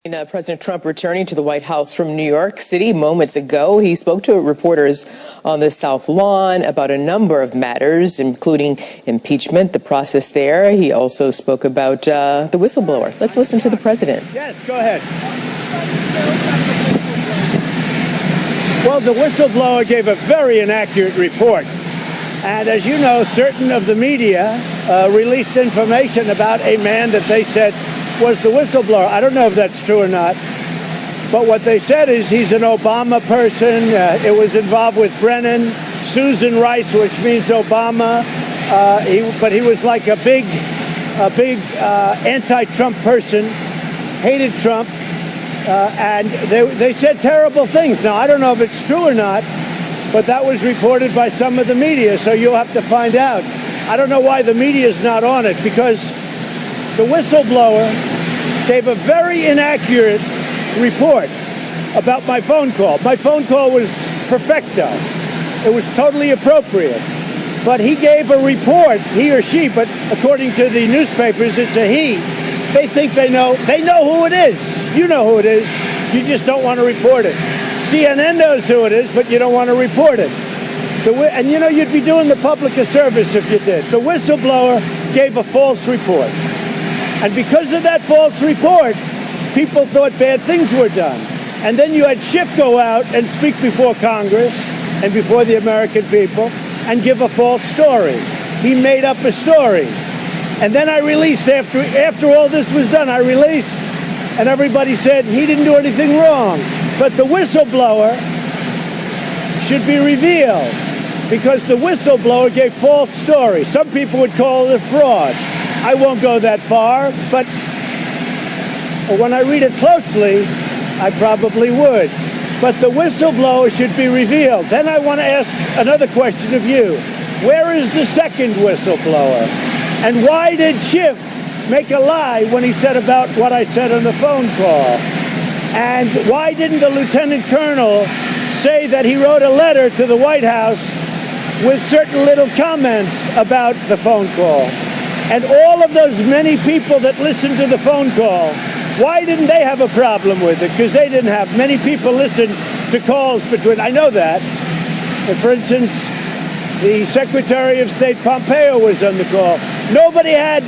President Trump returning to the White House from New York City moments ago. He spoke to reporters on the South Lawn about a number of matters, including impeachment, the process there. He also spoke about the whistleblower. Let's listen to the president. Yes, go ahead. Well, the whistleblower gave a very inaccurate report. And as you know, certain of the media released information about a man that they said was the whistleblower. I don't know if that's true or not, but what they said is he's an Obama person. It was involved with Brennan, Susan Rice, which means Obama. But he was like a big anti-Trump person, hated Trump, and they said terrible things. Now, I don't know if it's true or not, but that was reported by some of the media, so you'll have to find out. I don't know why the media is not on it, because the whistleblower gave a very inaccurate report about my phone call. My phone call was perfecto. It was totally appropriate. But he gave a report, he or she, but according to the newspapers, it's a he. They think they know who it is. You know who it is. You just don't want to report it. CNN knows who it is, but you don't want to report it. And you know, you'd be doing the public a service if you did. The whistleblower gave a false report. And because of that false report, people thought bad things were done. And then you had Schiff go out and speak before Congress and before the American people and give a false story. He made up a story. And then I released, after all this was done, I released, and everybody said he didn't do anything wrong. But the whistleblower should be revealed, because the whistleblower gave false stories. Some people would call it a fraud. I won't go that far, but when I read it closely, I probably would. But the whistleblower should be revealed. Then I want to ask another question of you. Where is the second whistleblower? And why did Schiff make a lie when he said about what I said on the phone call? And why didn't the lieutenant colonel say that he wrote a letter to the White House with certain little comments about the phone call? And all of those many people that listened to the phone call, why didn't they have a problem with it? Because they didn't have. Many people listened to calls between, I know that. And for instance, the Secretary of State Pompeo was on the call. Nobody had,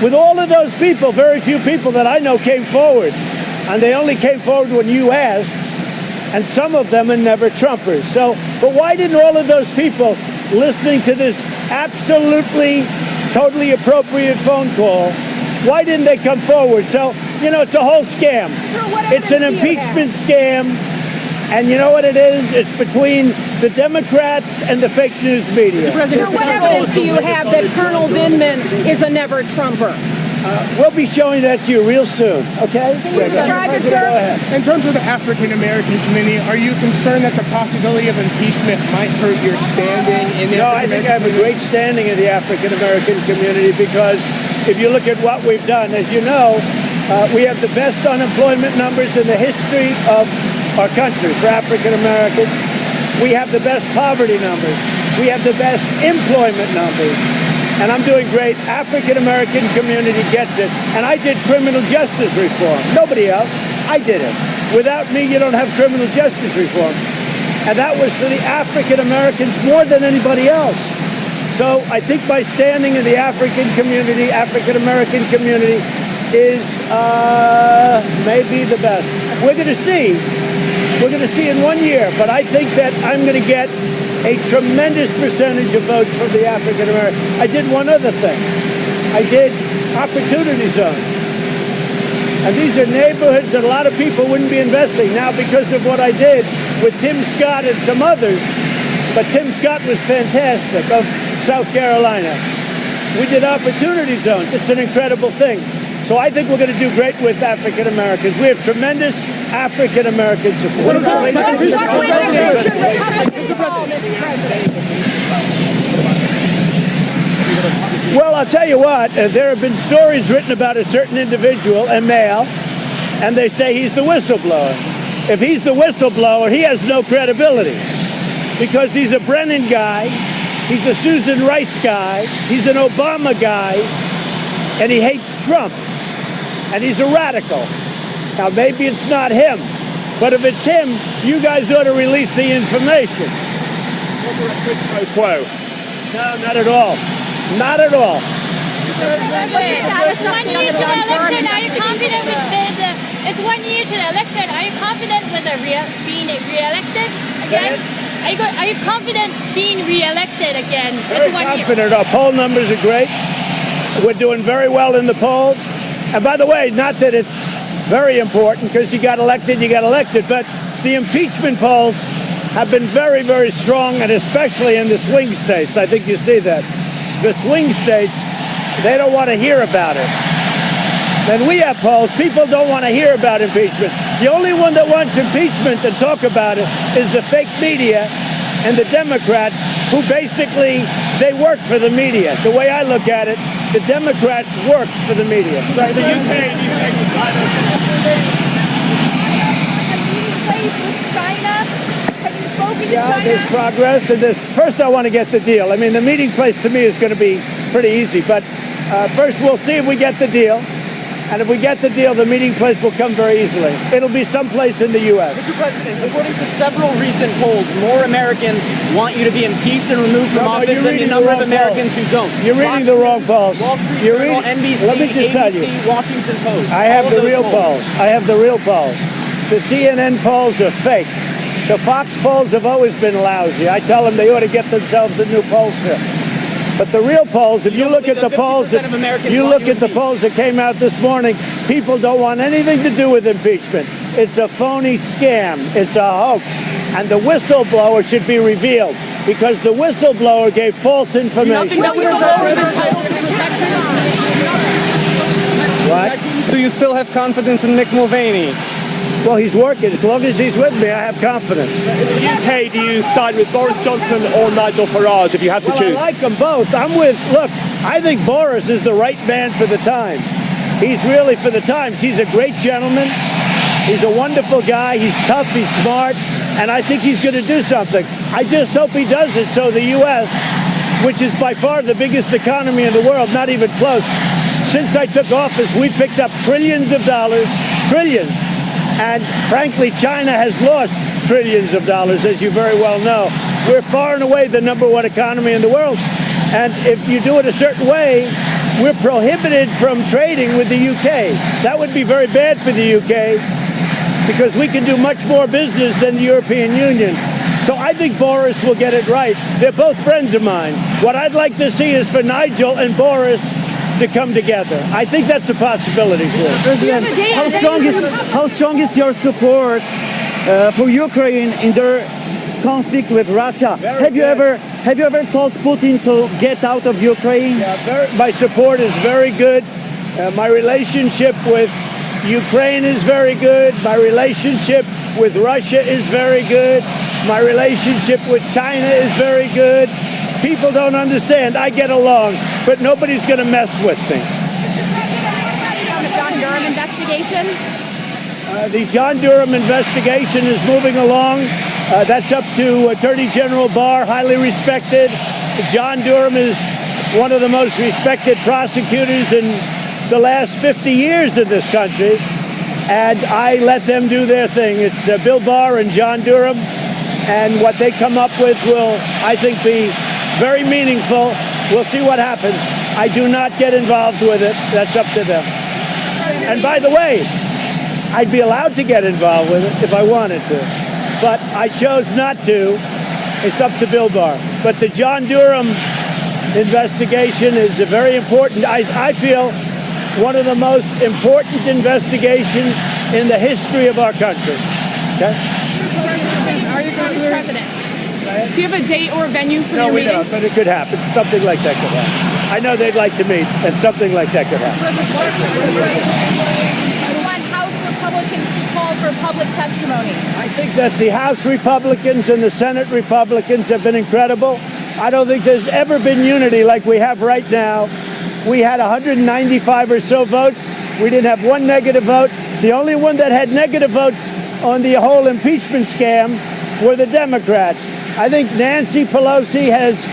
with all of those people, very few people that I know came forward. And they only came forward when you asked. And some of them are never Trumpers. So, but why didn't all of those people listening to this absolutely totally appropriate phone call, why didn't they come forward? So, you know, it's a whole scam. It's an impeachment scam. And you know what it is? It's between the Democrats and the fake news media. Sir, what evidence do you have that Colonel Vindman is a never Trumper? We'll be showing that to you real soon, okay? Can you describe it, sir? Go ahead. In terms of the African-American community, are you concerned that the possibility of impeachment might hurt your standing in the No, I think I have a great standing in the African-American community, because if you look at what we've done, as you know, we have the best unemployment numbers in the history of our country for African-Americans. We have the best poverty numbers. We have the best employment numbers. And I'm doing great. African-American community gets it. And I did criminal justice reform. Nobody else. I did it. Without me, you don't have criminal justice reform. And that was for the African-Americans more than anybody else. So I think my standing in the African-American community is maybe the best. We're going to see. We're going to see in 1 year. But I think that I'm going to get a tremendous percentage of votes from the African American. I did one other thing. I did opportunity zones. And these are neighborhoods that a lot of people wouldn't be investing now because of what I did with Tim Scott and some others. But Tim Scott was fantastic, of South Carolina. We did opportunity zones. It's an incredible thing. So I think we're going to do great with African Americans. We have tremendous African American support. Well, I'll tell you what, there have been stories written about a certain individual, a male, and they say he's the whistleblower. If he's the whistleblower, he has no credibility, because he's a Brennan guy, he's a Susan Rice guy, he's an Obama guy, and he hates Trump, and he's a radical. Now, maybe it's not him, but if it's him, you guys ought to release the information. Quo. No, not at all. Not at all. It's 1 year to the election. Are you confident with it's 1 year to the election? Are you confident with being re-elected again? Are you confident being re-elected again? Very confident. Our poll numbers are great. We're doing very well in the polls. And by the way, not that it's very important because you got elected, but the impeachment polls have been very, very strong, and especially in the swing states. I think you see that. The swing states, they don't want to hear about it. And we have polls. People don't want to hear about impeachment. The only one that wants impeachment and talk about it is the fake media and the Democrats, who basically, they work for the media. The way I look at it, the Democrats work for the media. So the UK, yeah, there's progress, and first I want to get the deal. I mean, the meeting place to me is going to be pretty easy, but first we'll see if we get the deal. And if we get the deal, the meeting place will come very easily. It'll be someplace in the U.S. Mr. President, according to several recent polls, more Americans want you to be impeached and removed from office than the number of Americans who don't. You're reading the wrong polls. Wall Street You're Journal, reading, NBC, let me just tell you, ABC, Washington Post. I have the real polls. I have the real polls. The CNN polls are fake. The Fox polls have always been lousy. I tell them they ought to get themselves a new pollster. But the real polls, if you look at the polls, polls that came out this morning, people don't want anything to do with impeachment. It's a phony scam. It's a hoax. And the whistleblower should be revealed because the whistleblower gave false information. What? Do you still have confidence in Mick Mulvaney? Well, he's working. As long as he's with me, I have confidence. in the UK, do you side with Boris Johnson or Nigel Farage if you have to choose? I like them both. Look, I think Boris is the right man for the times. He's really for the times. He's a great gentleman. He's a wonderful guy. He's tough. He's smart. And I think he's going to do something. I just hope he does it so the U.S., which is by far the biggest economy in the world, not even close. Since I took office, we picked up trillions of dollars, trillions. And frankly, China has lost trillions of dollars, as you very well know. We're far and away the #1 economy in the world. And if you do it a certain way, we're prohibited from trading with the UK. That would be very bad for the UK because we can do much more business than the European Union. So I think Boris will get it right. They're both friends of mine. What I'd like to see is for Nigel and Boris to come together. I think that's a possibility for us. President, how strong is your support for Ukraine in their conflict with Russia? Have you ever told Putin to get out of Ukraine? Yeah, my support is very good. My relationship with Ukraine is very good. My relationship with Russia is very good. My relationship with China is very good. People don't understand. I get along, but nobody's going to mess with me. On the John Durham investigation? The John Durham investigation is moving along. That's up to Attorney General Barr, highly respected. John Durham is one of the most respected prosecutors in the last 50 years in this country, and I let them do their thing. It's Bill Barr and John Durham, and what they come up with will, I think, be very meaningful. We'll see what happens. I do not get involved with it. That's up to them. And by the way, I'd be allowed to get involved with it if I wanted to, but I chose not to. It's up to Bill Barr. But the John Durham investigation is very important. I feel one of the most important investigations in the history of our country. Okay? Are you considering president? Do you have a date or a venue for your meeting? No, we don't, but it could happen. Something like that could happen. I know they'd like to meet, and something like that could happen. I want House Republicans to call for public testimony. I think that the House Republicans and the Senate Republicans have been incredible. I don't think there's ever been unity like we have right now. We had 195 or so votes. We didn't have one negative vote. The only one that had negative votes on the whole impeachment scam were the Democrats. I think Nancy Pelosi has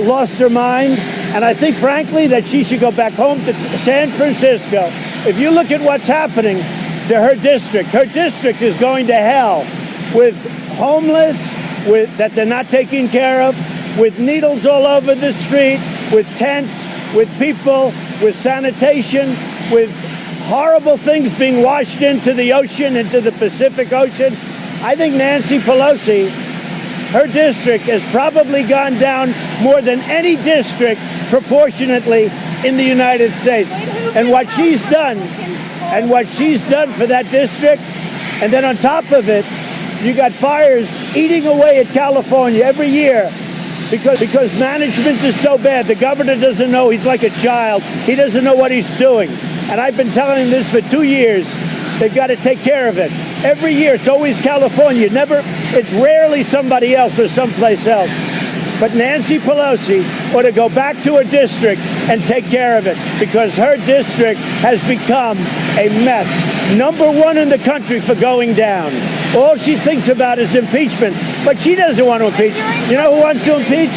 lost her mind, and I think, frankly, that she should go back home to San Francisco. If you look at what's happening, to her district. Her district is going to hell with homeless, that they're not taking care of, with needles all over the street, with tents, with people, with sanitation, with horrible things being washed into the ocean, into the Pacific Ocean. I think Nancy Pelosi, her district has probably gone down more than any district proportionately in the United States. And what she's done for that district, and then on top of it, you got fires eating away at California every year because management is so bad. The governor doesn't know. He's like a child. He doesn't know what he's doing. And I've been telling him this for 2 years. They've got to take care of it. Every year, it's always California. It's rarely somebody else or someplace else. But Nancy Pelosi ought to go back to her district and take care of it, because her district has become a mess. Number one in the country for going down. All she thinks about is impeachment, but she doesn't want to impeach. You know who wants to impeach?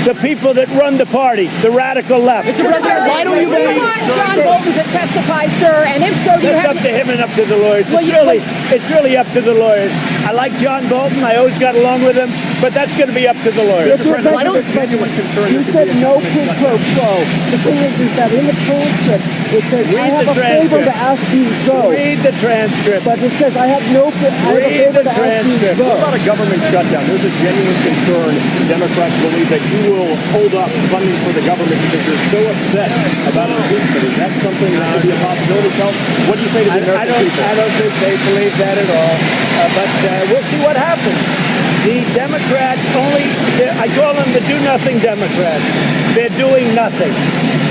The people that run the party, the radical left. Mr. President, why don't you want John Bolton to testify, sir? And if so, do you have... It's up to him and up to the lawyers. It's really up to the lawyers. I like John Bolton. I always got along with him, but that's going to be up to the lawyers. Why don't you said no quid pro quo. The thing is that in the transcript, it says, I have a favor to ask you to go. Read the transcript. But it says, I have no favor to ask you to go. What about a government shutdown? There's a genuine concern. Democrats believe that you will hold up funding for the government because you're so upset about impeachment. Is that something that could be a possibility? What do you say to the American people? I don't think they believe that at all. But we'll see what happens. The Democrats I call them the do-nothing Democrats. They're doing nothing.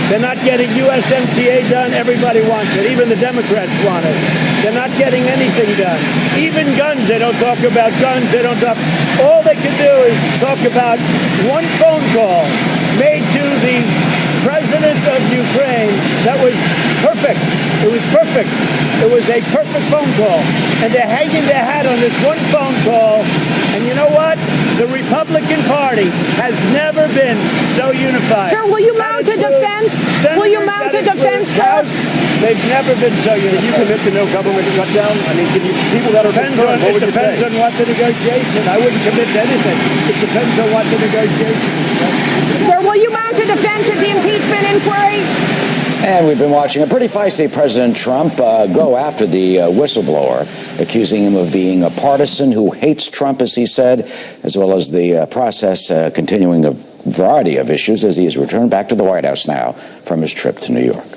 They're not getting USMCA done. Everybody wants it. Even the Democrats want it. They're not getting anything done. Even guns, they don't talk about guns. All they can do is talk about one phone call made to the president of Ukraine that was perfect. It was perfect. It was a perfect phone call. And they're hanging their hat on this one phone call. And you know what? The Republican Party has never been so unified. Sir, will you mount a defense? Will you mount a defense, sir? They've never been so unified. Can you commit to no government shutdown? I mean, people that are concerned, what would you say? It depends on what the negotiation. I wouldn't commit to anything. It depends on what the negotiation is. Sir, will you mount a defense of the impeachment inquiry? And we've been watching a pretty feisty President Trump go after the whistleblower, accusing him of being a partisan who hates Trump, as he said, as well as the process continuing a variety of issues as he has returned back to the White House now from his trip to New York.